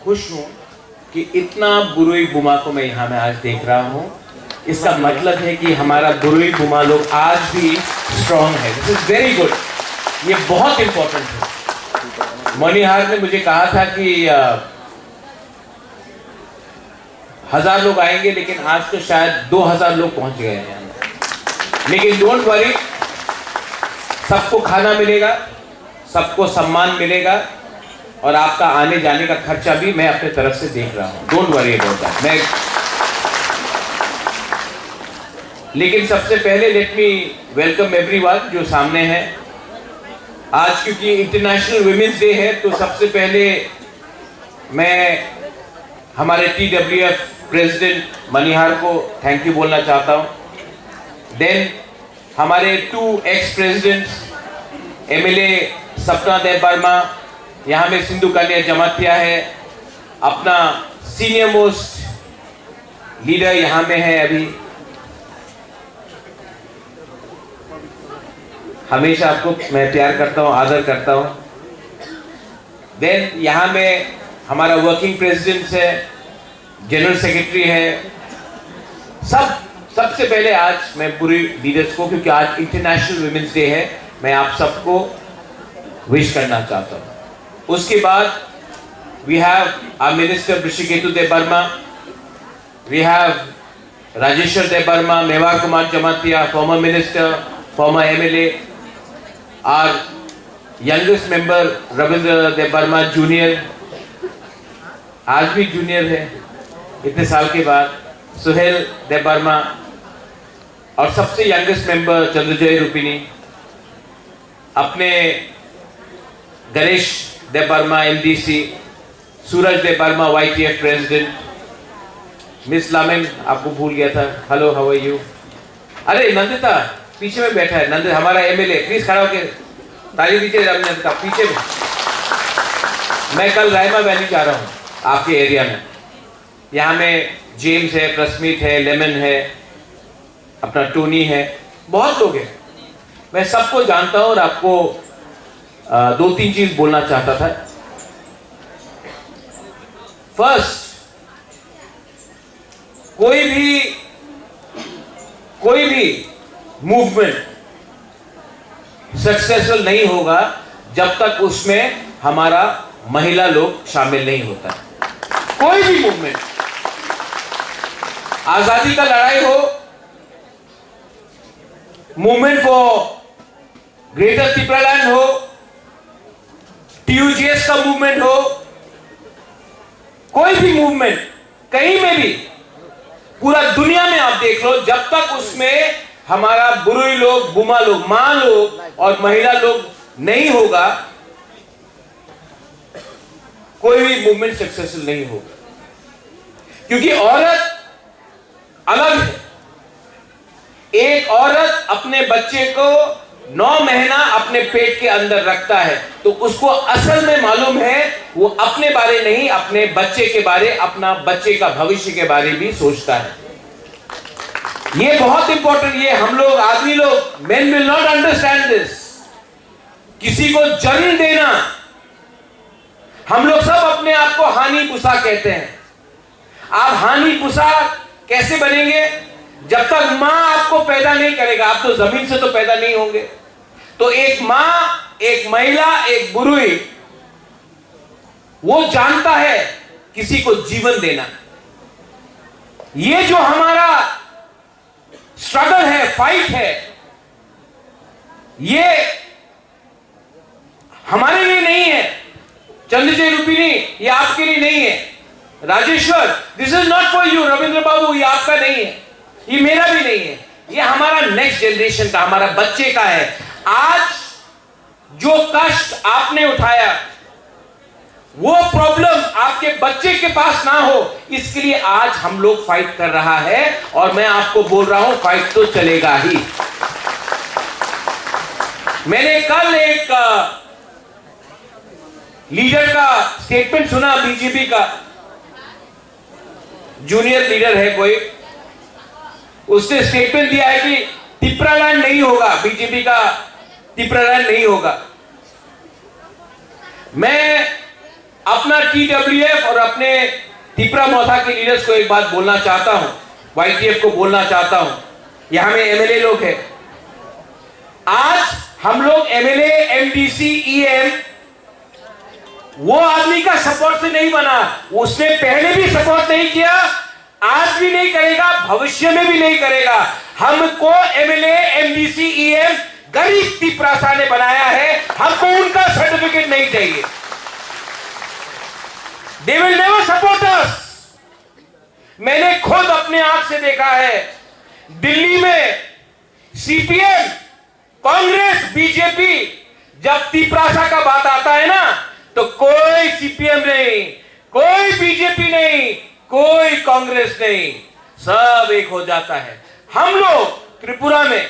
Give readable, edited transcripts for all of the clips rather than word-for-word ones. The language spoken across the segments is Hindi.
खुश हूं कि इतना बुरुई बुमा को मैं यहाँ में आज देख रहा हूँ। इसका मतलब है कि हमारा बुरुई बुमा लोग आज भी स्ट्रॉन्ग है। This is very good. ये बहुत इंपॉर्टेंट है। मणिहार ने मुझे कहा था कि 1000 लोग आएंगे, लेकिन आज तो शायद 2000 लोग पहुंच गए हैं। लेकिन डोंट वरी, सबको खाना मिलेगा, सबको सम्मान मिलेगा, और आपका आने जाने का खर्चा भी मैं अपने तरफ से देख रहा हूं। Don't worry about that. लेकिन सबसे पहले लेट मी वेलकम एवरीवन जो सामने है। आज क्योंकि इंटरनेशनल वुमेन्स डे है, तो सबसे पहले मैं हमारे TWF प्रेसिडेंट मणिहार को थैंक यू बोलना चाहता हूं। देन हमारे 2 एक्स प्रेसिडेंट्स MLA सपना देव वर्मा, यहाँ में सिंधु कन्या जमातिया है, अपना सीनियर मोस्ट लीडर यहाँ में है अभी। हमेशा आपको मैं प्यार करता हूँ, आदर करता हूँ। देन यहाँ में हमारा वर्किंग प्रेसिडेंट है, जनरल सेक्रेटरी है। सबसे पहले आज मैं पूरी लीडर्स को, क्योंकि आज इंटरनेशनल वुमेन्स डे है, मैं आप सबको विश करना चाहता हूँ। उसके बाद we have our minister Brishiketu Dev Burma, we have Rajeshwar Dev Burma, Mewar Kumar Jamatia, former minister, former MLA, our youngest member Ravindra Dev Burma Junior, आज भी जूनियर है इतने साल के बाद, सुहेल देव वर्मा, और सबसे यंगेस्ट मेंबर चंद्रजय रूपिनी, अपने गणेश देव वर्मा MDC, सूरज देव वर्मा YTF प्रेसिडेंट, मिस लामेन आपको भूल गया था, हेलो हाउ आर यू। अरे नंदिता पीछे में बैठा है, नंदिता हमारा MLA, प्लीज खड़ा होकर ताली दीजिए नंदिता पीछे में। मैं कल रायमा वैली जा रहा हूँ आपके एरिया में, यहाँ में जेम्स है, प्रस्मित है, लेमन है, अपना टोनी है, बहुत लोग हैं। मैं सबको जानता हूँ और आपको 2-3 चीज बोलना चाहता था। फर्स्ट, कोई भी मूवमेंट सक्सेसफुल नहीं होगा जब तक उसमें हमारा महिला लोग शामिल नहीं होता। कोई भी मूवमेंट, आजादी का लड़ाई हो, मूवमेंट फॉर ग्रेटर त्रिपुरालैंड हो, TUGS का मूवमेंट हो, कोई भी मूवमेंट कहीं में भी पूरा दुनिया में आप देख लो, जब तक उसमें हमारा बुरुई लोग, बुमा लोग, मां लोग और महिला लोग नहीं होगा, कोई भी मूवमेंट सक्सेसफुल नहीं होगा, क्योंकि औरत अलग है। एक औरत अपने बच्चे को 9 महीना अपने पेट के अंदर रखता है, तो उसको असल में मालूम है, वो अपने बारे नहीं, अपने बच्चे के बारे, अपना बच्चे का भविष्य के बारे भी सोचता है। ये बहुत इंपॉर्टेंट, ये हम लोग आदमी लोग, men will not understand this. किसी को जन्म देना, हम लोग सब अपने आप को हानि पुसा कहते हैं। आप हानि पुसा कैसे बनेंगे? जब तक मां आपको पैदा नहीं करेगा, आप तो जमीन से तो पैदा नहीं होंगे। तो एक मां, एक महिला, एक बुरुई, वो जानता है किसी को जीवन देना। ये जो हमारा स्ट्रगल है, फाइट है, ये हमारे लिए नहीं है। चंद्रजय रूपिणी, ये आपके लिए नहीं है। Rajeshwar, this is not for you. Ravindra Babu, ये आपका नहीं है, ये मेरा भी नहीं है, ये हमारा नेक्स्ट जनरेशन का, हमारा बच्चे का है। आज जो कष्ट आपने उठाया, वो प्रॉब्लम आपके बच्चे के पास ना हो, इसके लिए आज हम लोग फाइट कर रहा है। और मैं आपको बोल रहा हूं, फाइट तो चलेगा ही। मैंने कल एक लीडर का स्टेटमेंट सुना, बीजेपी का जूनियर लीडर है कोई, उसने स्टेटमेंट दिया है कि तिप्रालैंड नहीं होगा, बीजेपी का तिप्रालैंड नहीं होगा। मैं अपना TWF और अपने तिप्रा मोथा के लीडर्स को एक बात बोलना चाहता हूं, YTF को बोलना चाहता हूं। यहां में MLA लोग हैं। आज हम लोग MLA, MDC, EM, वो आदमी का सपोर्ट से नहीं बना। उसने पहले भी सपोर्ट नहीं किया, आज भी नहीं करेगा, भविष्य में भी नहीं करेगा। हमको MLA, MDC, EM गरीब तिपरासा ने बनाया है, हमको उनका सर्टिफिकेट नहीं चाहिए। They will never support us। मैंने खुद अपने आंख से देखा है, दिल्ली में CPM, कांग्रेस, बीजेपी, जब तिपरासा का बात आता है ना, तो कोई CPM नहीं, कोई बीजेपी नहीं, कोई कांग्रेस नहीं, सब एक हो जाता है। हम लोग त्रिपुरा में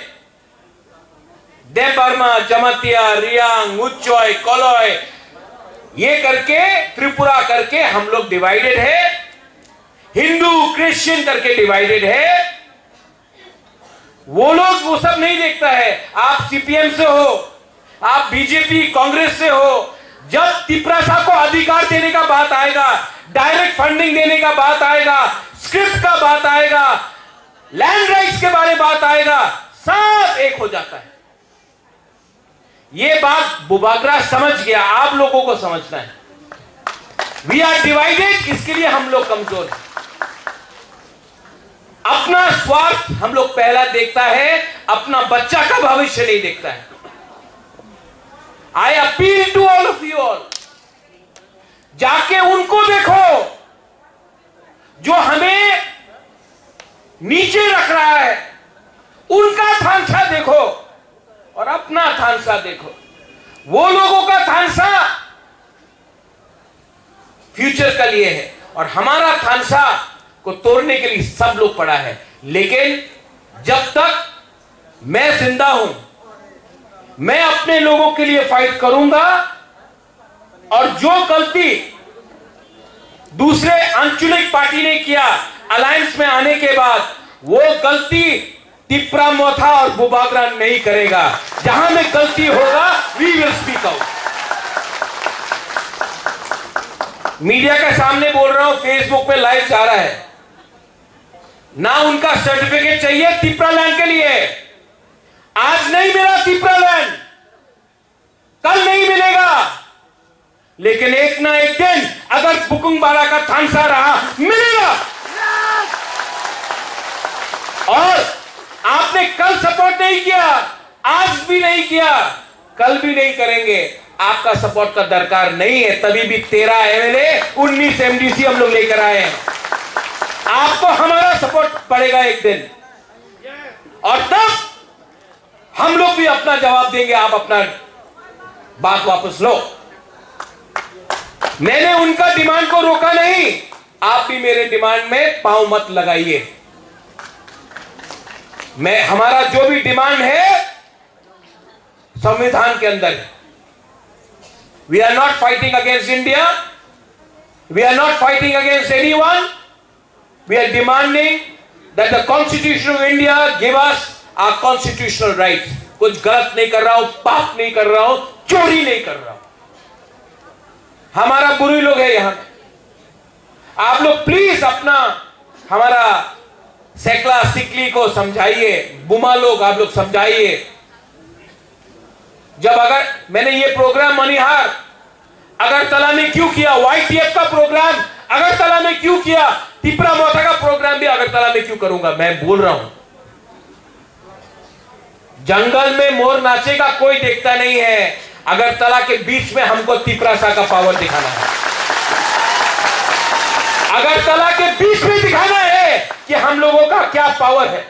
देवबर्मा, जमातिया, रियांग, उच्चोय, कोलोय, ये करके त्रिपुरा करके हम लोग डिवाइडेड है। हिंदू क्रिश्चियन करके डिवाइडेड है। वो लोग वो सब नहीं देखता है। आप CPM से हो, आप बीजेपी कांग्रेस से हो, जब तिपरासा को अधिकार देने का बात आएगा, डायरेक्ट फंडिंग देने का बात आएगा, स्क्रिप्ट का बात आएगा, लैंड राइट्स के बारे में बात आएगा, सब एक हो जाता है। ये बात बुबागरा समझ गया, आप लोगों को समझना है। वी आर डिवाइडेड, इसके लिए हम लोग कमजोर हैं। अपना स्वार्थ हम लोग पहला देखता है, अपना बच्चा का भविष्य नहीं देखता है। I appeal to all of you all, जाके उनको देखो जो हमें नीचे रख रहा है, उनका थानसा देखो और अपना थानसा देखो। वो लोगों का थानसा फ्यूचर के लिए है और हमारा थानसा को तोड़ने के लिए सब लोग पड़ा है। लेकिन जब तक मैं जिंदा हूं, मैं अपने लोगों के लिए फाइट करूंगा। और जो गलती दूसरे आंचलिक पार्टी ने किया अलायंस में आने के बाद, वो गलती तिप्रा मोथा और बुबागरा नहीं करेगा। जहां में गलती होगा, we will speak out. Media के सामने बोल रहा हूं, फेसबुक पे लाइव जा रहा है ना, उनका सर्टिफिकेट चाहिए तिप्रालैंड के लिए। आज नहीं मिला तिप्रालैंड, कल नहीं मिलेगा, लेकिन एक ना एक दिन अगर बुकुंगबाड़ा का थानसा रहा, मिलेगा। और आपने कल सपोर्ट नहीं किया, आज भी नहीं किया, कल भी नहीं करेंगे। आपका सपोर्ट का दरकार नहीं है, तभी भी 13 MLA, 19 MDC हम लोग लेकर आए हैं। आपको हमारा सपोर्ट पड़ेगा एक दिन, और तब हम लोग भी अपना जवाब देंगे। आप अपना बात वापस लो। मैंने उनका डिमांड को रोका नहीं, आप भी मेरे डिमांड में पांव मत लगाइए। हमारा जो भी डिमांड है संविधान के अंदर है। We are not fighting against India, we are not fighting against anyone, we are demanding that the constitution of India give us our constitutional rights. कुछ गलत नहीं कर रहा हूं, पाप नहीं कर रहा हूं, चोरी नहीं कर रहा हूं। हमारा बुरी लोग है यहां। आप लोग प्लीज अपना हमारा सैकला सिकली को समझाइए, बुमा लोग आप लोग समझाइए। जब अगर मैंने ये प्रोग्राम मनिहार अगरतला में क्यों किया, वाईटीएफ का प्रोग्राम अगरतला में क्यों किया, तिपरा मोथा का प्रोग्राम भी अगरतला में क्यों करूंगा। मैं बोल रहा हूं, जंगल में मोर नाचेगा कोई देखता नहीं है, अगरतला के बीच में हमको तिपरासा का पावर दिखाना है। अगरतला के बीच में दिखाना है कि हम लोगों का क्या पावर है।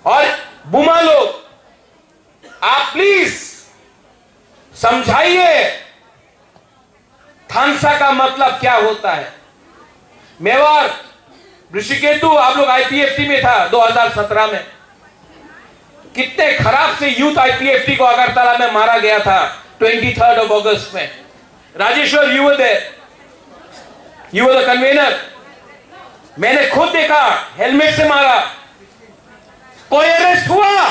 और बुमा लोग आप प्लीज समझाइए थानसा का मतलब क्या होता है। मेवाड़ ऋषिकेतु आप लोग आईपीएफटी में था 2017 में, कितने खराब से यूथ आईपीएफटी को अगरतला में मारा गया था 23 अगस्त में। Rajeshwar you were there, you were the convener. मैंने खुद देखा, हेलमेट से मारा, कोई अरेस्ट हुआ?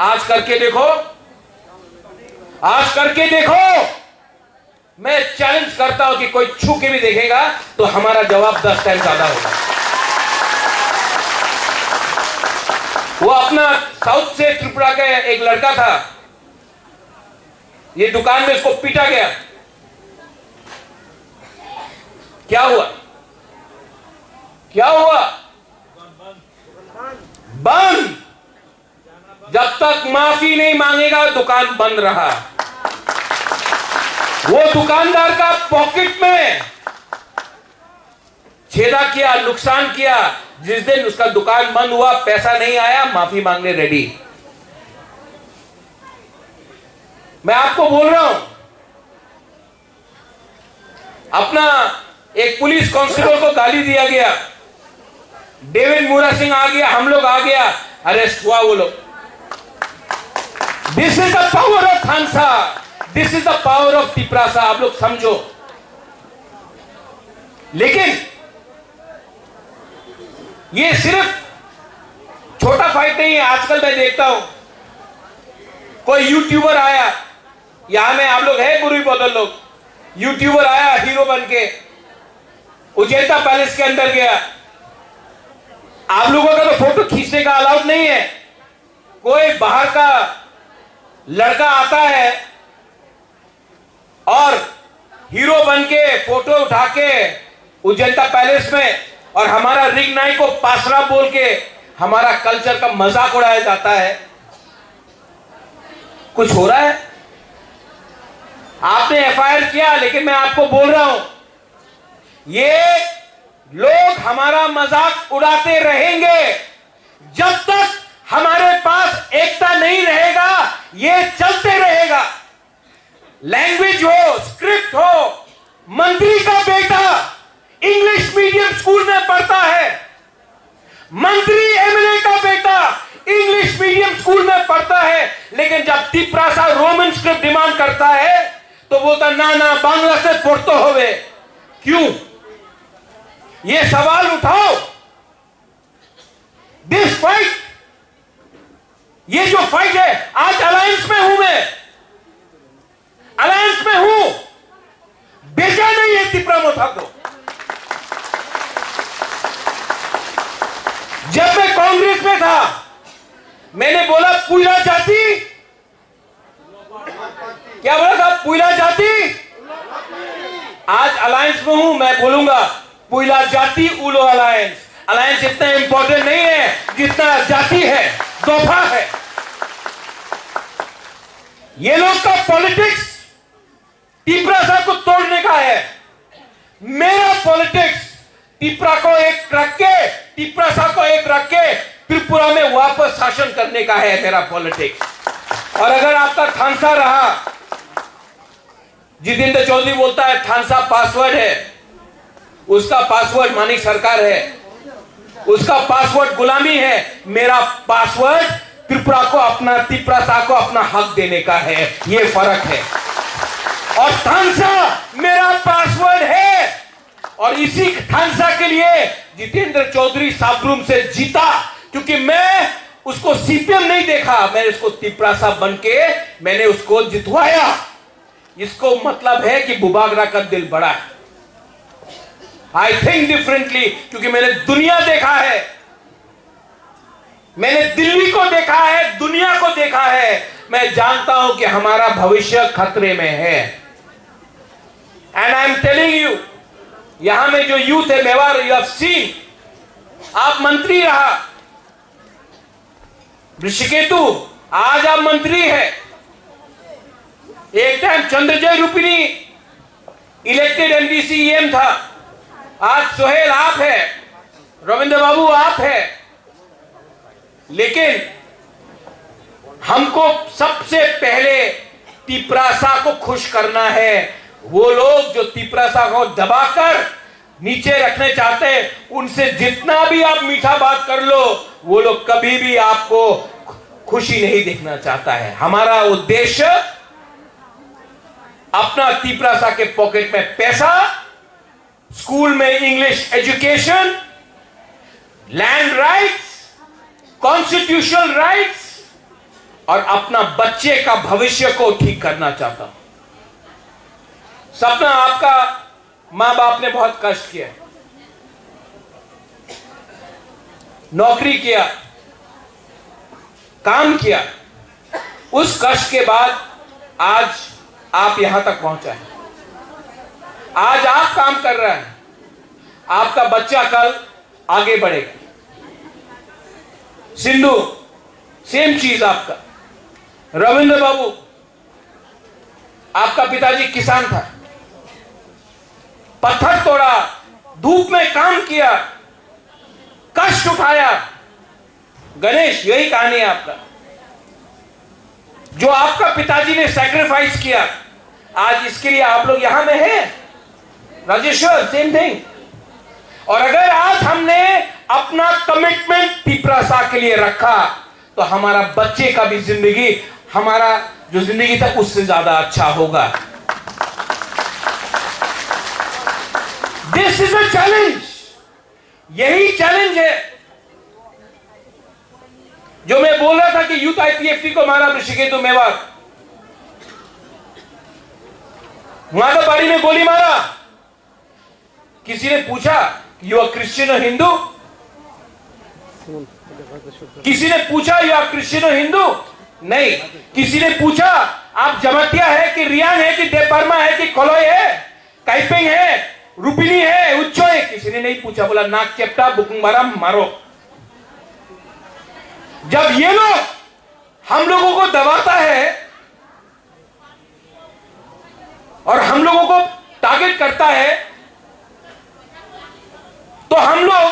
आज करके देखो, आज करके देखो। मैं चैलेंज करता हूं कि कोई छू के भी देखेगा तो हमारा जवाब 10 टाइम ज्यादा होगा। वो अपना साउथ से त्रिपुरा का एक लड़का था, ये दुकान में इसको पीटा गया। क्या हुआ? क्या हुआ? बंद। जब तक माफी नहीं मांगेगा दुकान बंद रहा। वो दुकानदार का पॉकेट में छेदा किया, नुकसान किया। जिस दिन उसका दुकान बंद हुआ, पैसा नहीं आया, माफी मांगने रेडी। मैं आपको बोल रहा हूं, अपना एक पुलिस कांस्टेबल को गाली दिया गया, डेविड मूरा सिंह आ गया, हम लोग आ गया, अरेस्ट हुआ वो लोग। This is the power of थानसा, this is the power of Tiprasa. आप लोग समझो। लेकिन ये सिर्फ छोटा फाइट नहीं है। आजकल मैं देखता हूं कोई यूट्यूबर आया, यहां में आप लोग है बुरी बदल लोग, यूट्यूबर आया हीरो बन के, उजैता पैलेस के अंदर गया। आप लोगों का तो फोटो खींचने का अलाउड नहीं है। कोई बाहर का लड़का आता है और हीरो बन के फोटो उठा के उजैता पैलेस में, और हमारा रिंग नाई को पासरा बोल के हमारा कल्चर का मजाक उड़ाया जाता है। कुछ हो रहा है? आपने एफआईआर किया, लेकिन मैं आपको बोल रहा हूं, ये लोग हमारा मजाक उड़ाते रहेंगे जब तक हमारे पास एकता नहीं रहेगा। ये चलते रहेगा। लैंग्वेज हो, स्क्रिप्ट हो, मंत्री का बेटा इंग्लिश मीडियम स्कूल में पढ़ता है, मंत्री एमएलए का बेटा इंग्लिश मीडियम स्कूल में पढ़ता है, लेकिन जब तिपरासा रोमन स्क्रिप्ट डिमांड करता है तो बोलता ना ना बांग्ला से पढ़ते होवे। क्यों? ये सवाल उठाओ। दिस फाइट, ये जो फाइट है, आज अलायंस में हूं मैं, अलायंस में हूं, बेचा नहीं है तिपरा मोथा को। जब मैं कांग्रेस में था मैंने बोला पुइला जाति, क्या बोला था? पुइला जाति। आज अलायंस में हूं, मैं बोलूंगा पुइला जाति उलो अलायंस। अलायंस इतना इंपॉर्टेंट नहीं है जितना जाति है, दोफा है। ये लोग का पॉलिटिक्स तिपरासा को तोड़ने का है। मेरा पॉलिटिक्स तिपरा को एक रख के, तिपरासा को एक रख के त्रिपुरा में वापस शासन करने का है मेरा पॉलिटिक्स। और अगर आपका थानसा रहा, जितेंद्र चौधरी बोलता है थानसा पासवर्ड है, उसका पासवर्ड मानिक सरकार है, उसका पासवर्ड गुलामी है। मेरा पासवर्ड त्रिपुरा को अपना, त्रिपुरा को अपना हक देने का है, ये फर्क है। और थानसा मेरा पासवर्ड है, और इसी थानसा के लिए जितेंद्र चौधरी साबरूम से जीता, क्योंकि मैं उसको सीपीएम नहीं देखा, मैंने उसको त्रिपुरा बन के मैंने उसको जितवाया। इसको मतलब है कि बुबागरा का दिल बड़ा है। आई थिंक डिफरेंटली, क्योंकि मैंने दुनिया देखा है, मैंने दिल्ली को देखा है, दुनिया को देखा है। मैं जानता हूं कि हमारा भविष्य खतरे में है। And I am telling you, यहां में जो यूथ है मेवाड़, यू हैव सीन, आप मंत्री रहा ऋषिकेतु, आज आप मंत्री है। एक time Chandrajay रूपिणी elected MDC EM था, आज सोहेल आप है, रविंद्र बाबू आप है। लेकिन हमको सबसे पहले त्रिपुरा को खुश करना है। वो लोग जो त्रिपुरा को दबाकर नीचे रखने चाहते हैं, उनसे जितना भी आप मीठा बात कर लो, वो लोग कभी भी आपको खुशी नहीं देखना चाहता है। हमारा उद्देश्य अपना त्रिपुरा के पॉकेट में पैसा, स्कूल में English education, land rights, constitutional rights, और अपना बच्चे का भविष्य को ठीक करना चाहता हूं। सपना आपका मां बाप ने बहुत कष्ट किया, नौकरी किया, काम किया, उस कष्ट के बाद आज आप यहां तक पहुंचा है। आज आप काम कर रहे हैं, आपका बच्चा कल आगे बढ़ेगा। सिंधु सेम चीज आपका, रविंद्र बाबू आपका पिताजी किसान था, पत्थर तोड़ा, धूप में काम किया, कष्ट उठाया। गणेश यही कहानी है आपका, जो आपका पिताजी ने सैक्रिफाइस किया, आज इसके लिए आप लोग यहां में हैं। Rajeshwar same thing. और अगर आज हमने अपना कमिटमेंट त्रिपुरा के लिए रखा, तो हमारा बच्चे का भी जिंदगी, हमारा जो जिंदगी था उससे ज्यादा अच्छा होगा। दिस इज अ चैलेंज, यही चैलेंज है जो मैं बोल रहा था कि यूथ आईपीएफटी को मारा ऋषिकेतु मेवाड़, माधवबाड़ी में गोली मारा। किसी ने पूछा यू आर क्रिश्चियन और हिंदू? किसी ने पूछा यू आर क्रिश्चियन और हिंदू? नहीं। किसी ने पूछा आप जमातिया है कि रियान है कि देवबर्मा है कि कोलोई है, काइपेंग है, रूपिनी है, उच्चो है? किसी ने नहीं पूछा। बोला नाक चेप्टा बुकुंबारा मारो। जब ये लोग हम लोगों को दबाता है और हम लोगों को टारगेट करता है, तो हम लोग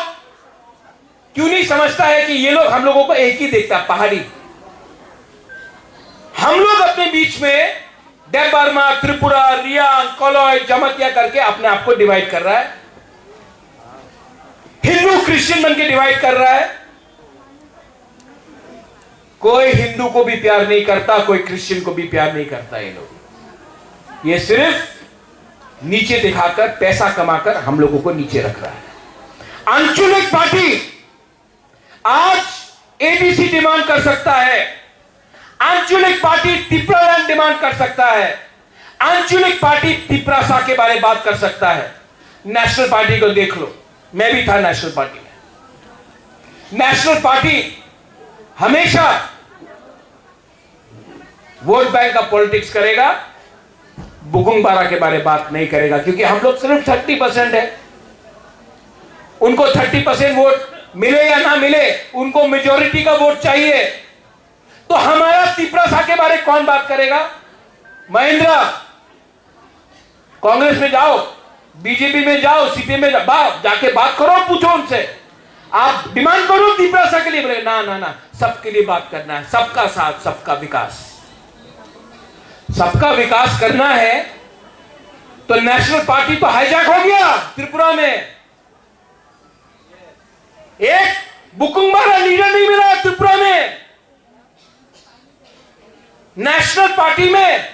क्यों नहीं समझता है कि ये लोग हम लोगों को एक ही देखता, पहाड़ी। हम लोग अपने बीच में देवबर्मा, त्रिपुरा, रियांग, कोलोई, जमातिया करके अपने आप को डिवाइड कर रहा है, हिंदू क्रिश्चियन बन के डिवाइड कर रहा है। कोई हिंदू को भी प्यार नहीं करता, कोई क्रिश्चियन को भी प्यार नहीं करता। ये लोग ये सिर्फ नीचे दिखाकर, पैसा कमाकर हम लोगों को नीचे रख रहा है। आंचलिक पार्टी आज एबीसी डिमांड कर सकता है, आंचलिक पार्टी त्रिपुरालैंड डिमांड कर सकता है, आंचलिक पार्टी त्रिपुरा के बारे में बात कर सकता है। नेशनल पार्टी को देख लो, मैं भी था नेशनल पार्टी में। नेशनल पार्टी हमेशा वोट बैंक का पॉलिटिक्स करेगा, बुकुंबारा के बारे में बात नहीं करेगा, क्योंकि हम लोग सिर्फ 30% है। उनको 30% वोट मिले या ना मिले, उनको मेजोरिटी का वोट चाहिए। तो हमारा त्रिपुरा के बारे में कौन बात करेगा? महेंद्र, कांग्रेस में जाओ, बीजेपी में जाओ, सीपीएम में जाके बात करो, पूछो उनसे, आप डिमांड करो त्रिपुरा के लिए। बोले ना ना ना, सबके लिए बात करना है, सबका साथ, सबका विकास। सबका विकास करना है तो नेशनल पार्टी तो हाईजैक हो गया त्रिपुरा में। एक बुकुंबारा लीडर नहीं मिला त्रिपुरा में। नेशनल पार्टी में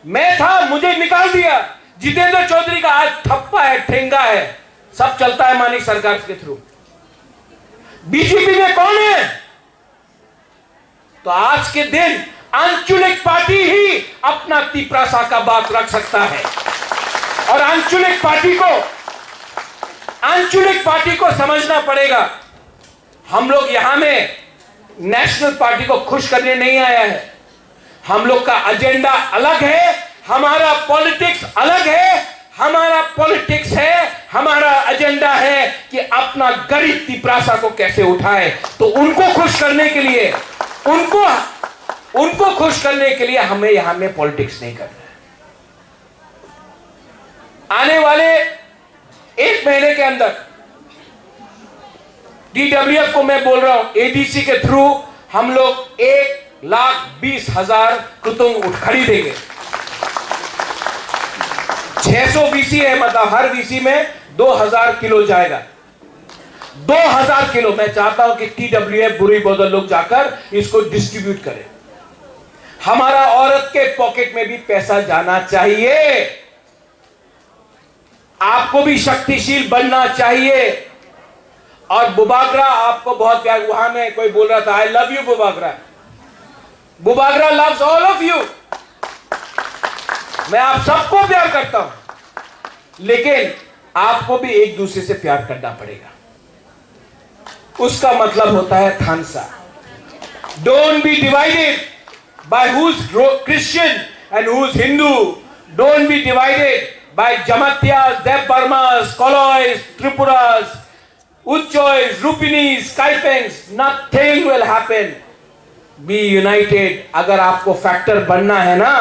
मैं था, मुझे निकाल दिया। जितेंद्र चौधरी का आज ठप्पा है, ठेंगा है, सब चलता है मानिक सरकार के थ्रू। बीजेपी में कौन है? तो आज के दिन आंचलिक पार्टी ही अपना तिपरासा का बात रख सकता है। और आंचलिक पार्टी को समझना पड़ेगा, हम लोग यहां में नेशनल पार्टी को खुश करने नहीं आया है। हम लोग का एजेंडा अलग है, हमारा पॉलिटिक्स अलग है। हमारा पॉलिटिक्स है, हमारा एजेंडा है कि अपना गरीब तिपरासा को कैसे उठाए। तो उनको खुश करने के लिए, उनको खुश करने के लिए हमें यहां में पॉलिटिक्स नहीं करना है। आने वाले 1 महीने के अंदर DWF को मैं बोल रहा हूं, ADC के थ्रू हम लोग 1,20,000 कुतुंग खरीदेंगे। 600 VC है, मतलब हर VC में 2000 किलो जाएगा। 2000 किलो मैं चाहता हूं कि TWF बुरी बदल लोग जाकर इसको डिस्ट्रीब्यूट करें। हमारा औरत के पॉकेट में भी पैसा जाना चाहिए। आपको भी शक्तिशील बनना चाहिए। और बुबागरा आपको बहुत प्यार, वहां में कोई बोल रहा था I love you Bubagra. Bubagra loves all of you. मैं आप सबको प्यार करता हूं, लेकिन आपको भी एक दूसरे से प्यार करना पड़ेगा। उसका मतलब होता है थानसा। Don't be divided by who is Christian and who is Hindu. Don't be divided by Jamatias, Debbarmas, Koloys, Tripuras, Uchois, Rupinis, Kaipengs. Nothing will happen. Be united. अगर आपको फैक्टर बनना है ना,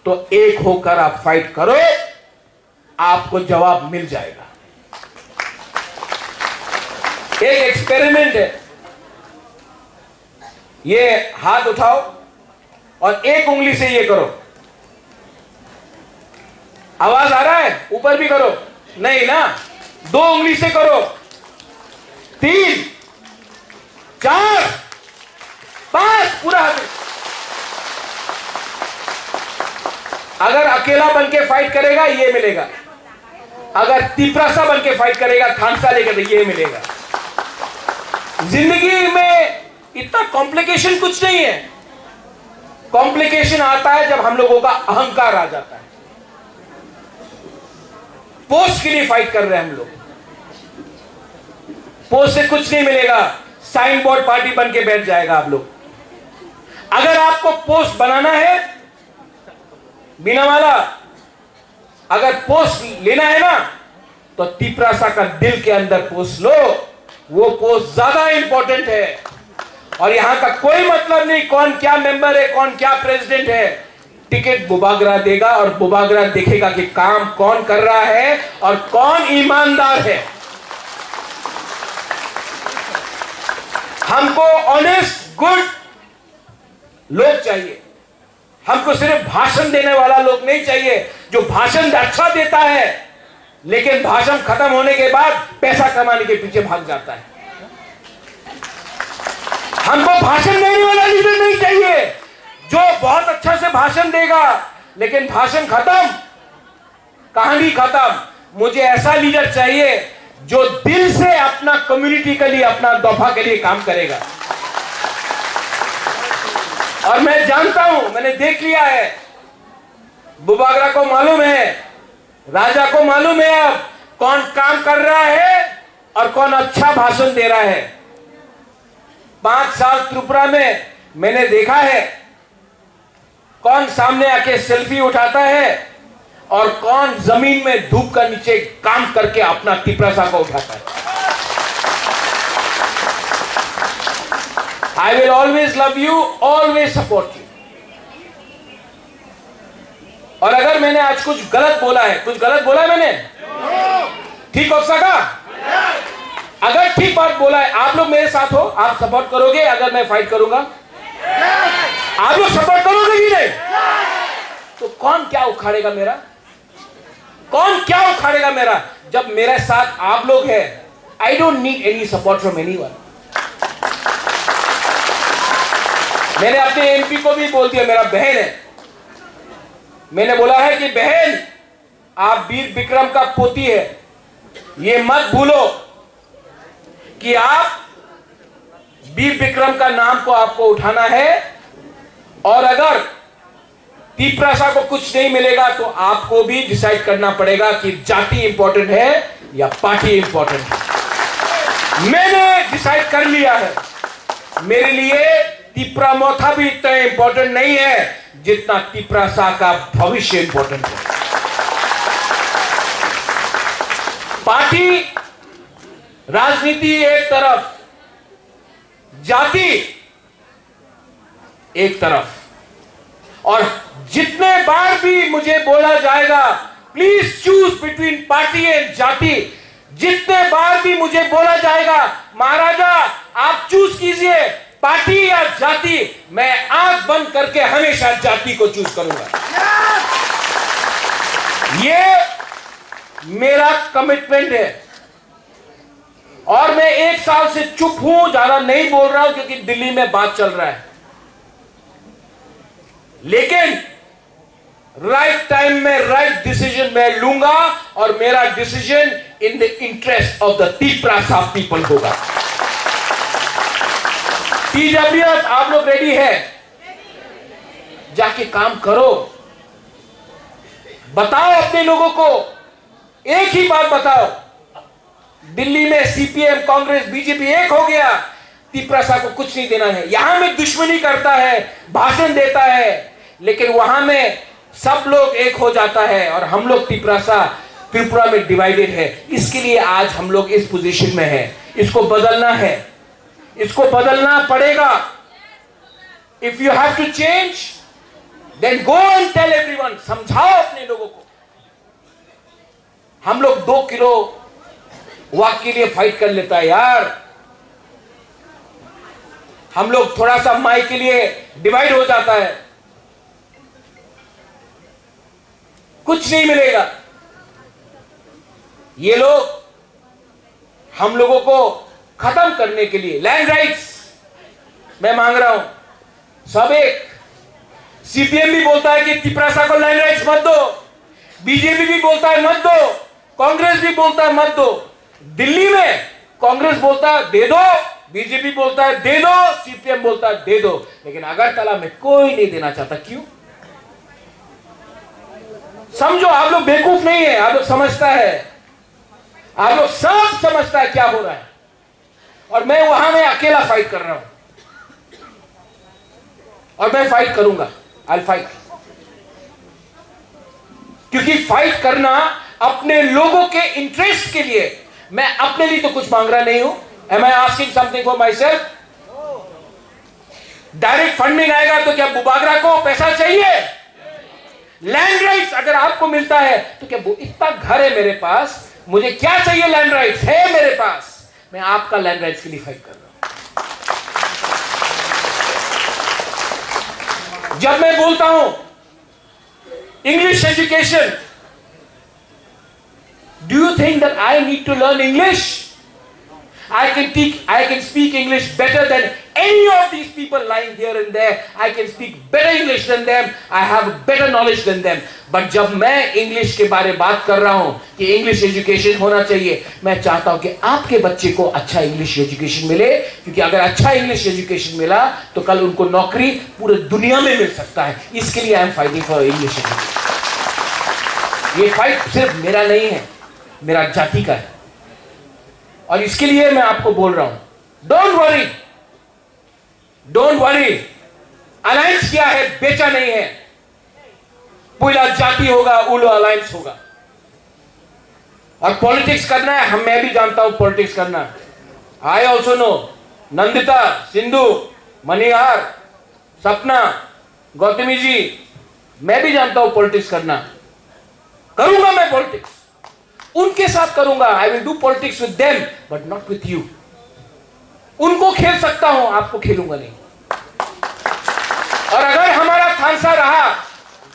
तो एक होकर आप फाइट करो, आपको जवाब मिल जाएगा। एक एक्सपेरिमेंट है, ये हाथ उठाओ और एक उंगली से ये करो। आवाज आ रहा है? ऊपर भी करो। नहीं ना, 2 उंगली से करो। 3, 4, 5, पूरा हाथ। अगर अकेला बनके फाइट करेगा ये मिलेगा, अगर तिपरासा बनके फाइट करेगा थानसा लेकर तो ये मिलेगा। जिंदगी में इतना कॉम्प्लिकेशन कुछ नहीं है। कॉम्प्लिकेशन आता है जब हम लोगों का अहंकार आ जाता है। पोस्ट के लिए फाइट कर रहे हैं हम लोग। पोस्ट से कुछ नहीं मिलेगा, साइन बोर्ड पार्टी बन के बैठ जाएगा आप लोग। अगर आपको पोस्ट बनाना है बिना वाला, अगर पोस्ट लेना है ना, तो तिपरासा का दिल के अंदर पोस्ट लो। वो पोस्ट ज्यादा इंपॉर्टेंट है। और यहां का कोई मतलब नहीं कौन क्या मेंबर है, कौन क्या प्रेसिडेंट है। टिकट बुबागरा देगा और बुबागरा देखेगा कि काम कौन कर रहा है और कौन ईमानदार है। हमको ऑनेस्ट गुड लोग चाहिए। हमको सिर्फ भाषण देने वाला लोग नहीं चाहिए, जो भाषण अच्छा देता है लेकिन भाषण खत्म होने के बाद पैसा कमाने के पीछे भाग जाता है। हमको भाषण देने वाला लीडर नहीं चाहिए, जो बहुत अच्छा से भाषण देगा लेकिन भाषण खत्म, कहानी खत्म। मुझे ऐसा लीडर चाहिए जो दिल से अपना कम्युनिटी के लिए, अपना दफा के लिए काम करेगा। और मैं जानता हूं, मैंने देख लिया है, बुबागरा को मालूम है, राजा को मालूम है अब कौन काम कर रहा है और कौन अच्छा भाषण दे रहा है। 5 साल त्रिपुरा में मैंने देखा है कौन सामने आके सेल्फी उठाता है और कौन जमीन में धूप का नीचे काम करके अपना तिपरासा को उठाता है। I will always love you, always support you. और अगर मैंने आज कुछ गलत बोला है, कुछ गलत बोला है मैंने, ठीक हो सका? अगर ठीक बात बोला है, आप लोग मेरे साथ हो, आप सपोर्ट करोगे अगर मैं फाइट करूंगा? आप लोग सपोर्ट करोगे कि नहीं? क्या उखाड़ेगा मेरा? कौन क्या उखाड़ेगा मेरा? जब मेरे साथ आप लोग हैं, I don't need any support from anyone. मैंने अपने एमपी को भी बोल दिया, मेरा बहन है, मैंने बोला है कि बहन आप वीर विक्रम का पोती है, ये मत भूलो कि आप वीर विक्रम का नाम को आपको उठाना है, और अगर तीपरासा को कुछ नहीं मिलेगा तो आपको भी डिसाइड करना पड़ेगा कि जाति इंपॉर्टेंट है या पार्टी इंपॉर्टेंट है। मैंने डिसाइड कर लिया है, मेरे लिए तीपरा मोथा भी इतना इंपॉर्टेंट नहीं है जितना तीपरासा का भविष्य इंपॉर्टेंट है। पार्टी राजनीति एक तरफ, जाति एक तरफ, और जितने बार भी मुझे बोला जाएगा please choose between party and जाति, जितने बार भी मुझे बोला जाएगा महाराजा आप चूज कीजिए पार्टी या जाति, मैं आंख बंद करके हमेशा जाति को चूज करूंगा। ये मेरा कमिटमेंट है, और मैं 1 साल से चुप हूं, ज्यादा नहीं बोल रहा हूं क्योंकि दिल्ली में बात चल रहा है, लेकिन राइट टाइम में राइट डिसीजन मैं लूंगा, और मेरा decision in the interest of the Tiprasa people होगा। टीडब्ल्यूएफ आप लोग रेडी है? जाके काम करो, बताओ अपने लोगों को, एक ही बात बताओ, दिल्ली में सीपीएम कांग्रेस बीजेपी एक हो गया, तीपरासा को कुछ नहीं देना है। यहां में दुश्मनी करता है, भाषण देता है, लेकिन वहां में सब लोग एक हो जाता है, और हम लोग तीपरासा त्रिपुरा में डिवाइडेड है। इसके लिए आज हम लोग इस पोजीशन में है, इसको बदलना है, इसको बदलना पड़ेगा। If you have to change then go and tell everyone, समझाओ अपने लोगों को। हम लोग 2 किलो वाक के लिए फाइट कर लेता है यार, हम लोग थोड़ा सा माई के लिए डिवाइड हो जाता है, कुछ नहीं मिलेगा। ये लोग हम लोगों को खत्म करने के लिए लैंड राइट्स मैं मांग रहा हूं, सब एक। सीपीएम भी बोलता है कि तीपरासा को लैंड राइट्स मत दो, बीजेपी भी बोलता है मत दो, कांग्रेस भी बोलता है मत दो। दिल्ली में कांग्रेस बोलता है दे दो, बीजेपी बोलता है दे दो, सीपीएम बोलता है दे दो, लेकिन अगरतला में कोई नहीं देना चाहता। क्यों? समझो, आप लोग बेवकूफ नहीं है, आप लोग समझता है, आप लोग सब समझता है क्या हो रहा है, और मैं वहां में अकेला फाइट कर रहा हूं, और मैं फाइट करूंगा, आई विल फाइट, क्योंकि फाइट करना अपने लोगों के इंटरेस्ट के लिए। मैं अपने लिए तो कुछ मांग रहा नहीं हूं। Am I asking something for myself? Direct funding आएगा तो क्या बुबागरा को पैसा चाहिए? लैंड राइट्स अगर आपको मिलता है तो क्या वो इतना घर है मेरे पास, मुझे क्या चाहिए? लैंड राइट्स है मेरे पास, मैं आपका लैंड राइट्स के लिए फाइट कर रहा हूं। जब मैं बोलता हूं English education, do you think that I need to learn English? I can speak English better than any of these people lying here and there. I can speak better English than them. I have better knowledge than them. But जब मैं इंग्लिश के बारे में बात कर रहा हूं कि इंग्लिश एजुकेशन होना चाहिए, मैं चाहता हूं कि आपके बच्चे को अच्छा इंग्लिश एजुकेशन मिले, क्योंकि अगर अच्छा इंग्लिश एजुकेशन मिला तो कल उनको नौकरी पूरे दुनिया में मिल सकता है। इसके लिए I am fighting for English education. ये फाइट सिर्फ मेरा नहीं है, मेरा जाति का है, और इसके लिए मैं आपको बोल रहा हूं don't worry, don't worry. Alliance क्या है? बेचा नहीं है, पूरा जाति होगा, उलो अलायंस होगा। और पॉलिटिक्स करना है, मैं भी जानता हूं पॉलिटिक्स करना। I also know, Nandita, Sindhu, Manihar, Sapna, Gautami जी, मैं भी जानता हूं पॉलिटिक्स करना। करूंगा मैं पॉलिटिक्स, उनके साथ करूंगा। I will do politics with them but not with you. उनको खेल सकता हूं, आपको खेलूंगा नहीं। और अगर हमारा थानसा रहा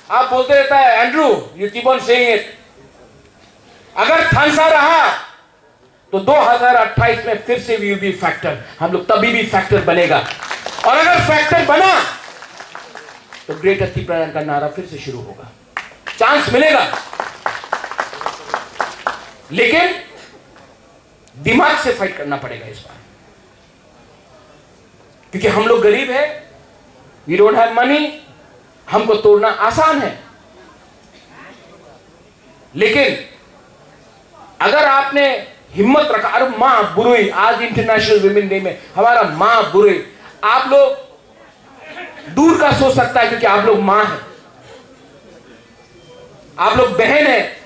आप बोलते रहता है Andrew, you keep on saying it. अगर थानसा रहा तो 2028 में फिर से वी विल बी फैक्टर, हम लोग तभी भी फैक्टर बनेगा। और अगर फैक्टर बना तो ग्रेट अति प्रयाण का नारा फिर से शुरू होगा, चांस मिलेगा। लेकिन दिमाग से फाइट करना पड़ेगा इस बार, क्योंकि हम लोग गरीब हैं, वी डोंट हैव मनी। हमको तोड़ना आसान है, लेकिन अगर आपने हिम्मत रखा, अरे मां बुरुई, आज इंटरनेशनल वुमेन डे में हमारा मां बुरुई, आप लोग दूर का सोच सकता है क्योंकि आप लोग मां हैं, आप लोग बहन हैं।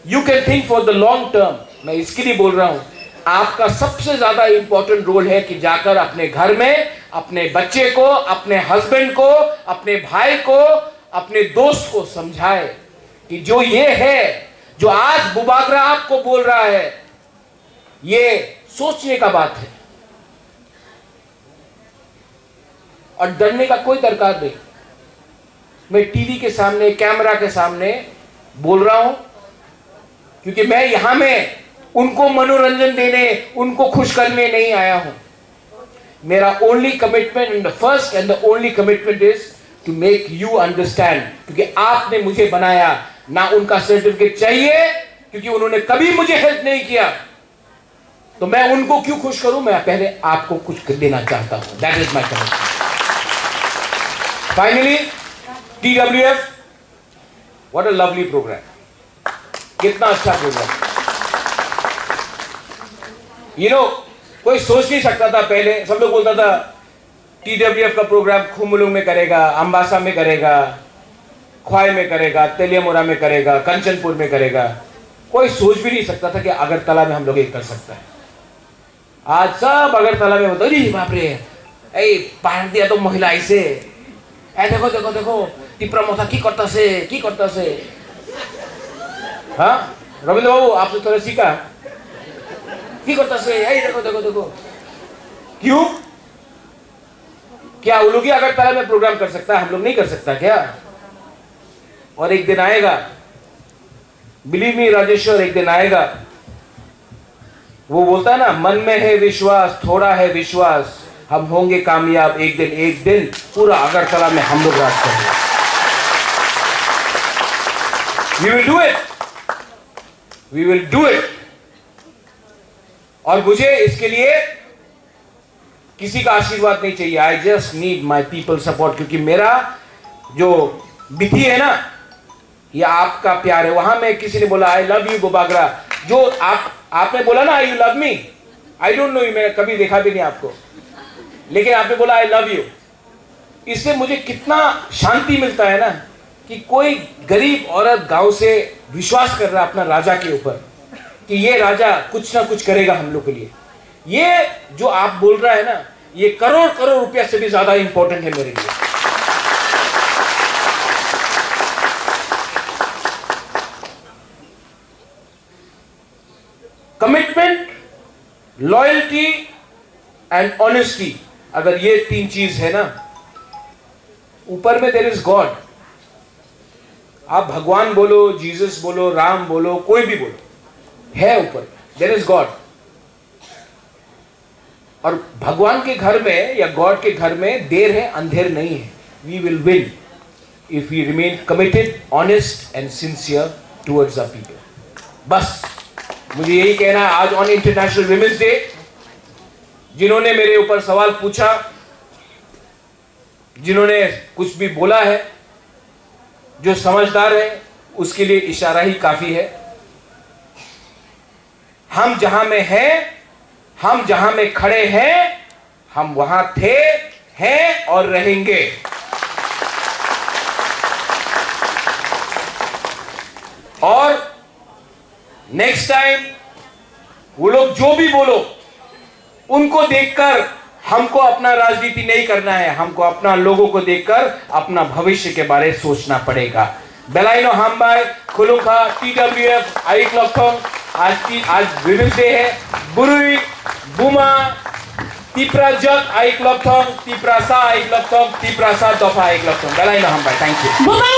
You can think for the long term. मैं इसके लिए बोल रहा हूं, आपका सबसे ज्यादा इंपॉर्टेंट रोल है कि जाकर अपने घर में अपने बच्चे को, अपने हस्बैंड को, अपने भाई को, अपने दोस्त को समझाए कि जो ये है, जो आज बुबागरा आपको बोल रहा है, ये सोचने का बात है और डरने का कोई दरकार नहीं। मैं टीवी के सामने, कैमरा के सामने बोल रहा हूं क्योंकि मैं यहां में उनको मनोरंजन देने, उनको खुश करने नहीं आया हूं। मेरा only commitment and the first and the only commitment is to make you understand, क्योंकि आपने मुझे बनाया, ना उनका सर्टिफिकेट चाहिए क्योंकि उन्होंने कभी मुझे हेल्प नहीं किया, तो मैं उनको क्यों खुश करूं, मैं पहले आपको कुछ देना चाहता हूं। That is my commitment. Finally TWF, what a lovely programme, कितना अच्छा प्रोग्राम। यू नो, कोई सोच नहीं सकता था पहले, सब लोग बोलता था TWF का प्रोग्राम खुमुलुंग में करेगा, अंबासा में करेगा, ख्वाई में करेगा, तेलियामुरा में करेगा, कंचनपुर में करेगा। कोई सोच भी नहीं सकता था कि अगरतला में हम लोग ये कर सकता है। आज सब अगरतला में होता है, बाप रे, ए पहाड़ दिया तो महिला ऐसे, ए देखो देखो देखो टिपरा मोथा की करता से। हाँ रविंद्र बाबू, आपसे थोड़ा सीखा की करता से, ए देखो देखो देखो। क्यों? क्या वो लोग ही अगरतला में प्रोग्राम कर सकता है, हम लोग नहीं कर सकता क्या? और एक दिन आएगा, बिलीव मी राजेश्वर, एक दिन आएगा, वो बोलता है ना, मन में है विश्वास, थोड़ा है विश्वास, हम होंगे कामयाब एक दिन पूरा अगरतला में हम लोग राज करेंगे। We will do it. We will do it. और मुझे इसके लिए किसी का आशीर्वाद नहीं चाहिए। I just need my people support, क्योंकि मेरा जो विधि है ना, ये आपका प्यार है। वहां में किसी ने बोला I love you बुबागरा, जो आपने बोला ना you love me, I don't know you, मैंने कभी देखा भी नहीं आपको, लेकिन आपने बोला I love you। इससे मुझे कितना शांति मिलता है ना, कि कोई गरीब औरत गांव से विश्वास कर रहा है अपना राजा के ऊपर कि ये राजा कुछ ना कुछ करेगा हम लोग के लिए। ये जो आप बोल रहा है ना, ये करोड़ करोड़ रुपया से भी ज्यादा इंपॉर्टेंट है मेरे लिए। कमिटमेंट, लॉयल्टी एंड ऑनेस्टी, अगर ये तीन चीज है ना, ऊपर में देयर इज गॉड। आप भगवान बोलो, जीसस बोलो, राम बोलो, कोई भी बोलो, है ऊपर, देयर इज गॉड। और भगवान के घर में या गॉड के घर में देर है अंधेर नहीं है। We will win if we remain committed, honest and sincere towards the people. बस मुझे यही कहना है। आज ऑन इंटरनेशनल विमेंस डे, जिन्होंने मेरे ऊपर सवाल पूछा, जिन्होंने कुछ भी बोला है, जो समझदार है, उसके लिए इशारा ही काफी है। हम जहां में हैं, हम जहां में खड़े हैं, हम वहां थे, हैं और रहेंगे। और नेक्स्ट टाइम वो लोग जो भी बोलो, उनको देखकर हमको अपना राजनीति नहीं करना है, हमको अपना लोगों को देखकर अपना भविष्य के बारे में सोचना पड़ेगा। बेलाइनो हामबाई, खुलुखा, TWF, आईक्लॉक्टोंग, आज विमेंस डे है। बुरुई, बुमा, Tiprajat Aiklopthong, Tiprasa Aiklopthong, Tiprasa Dopa Aiklopthong. Dalai Nahambai. Thank you.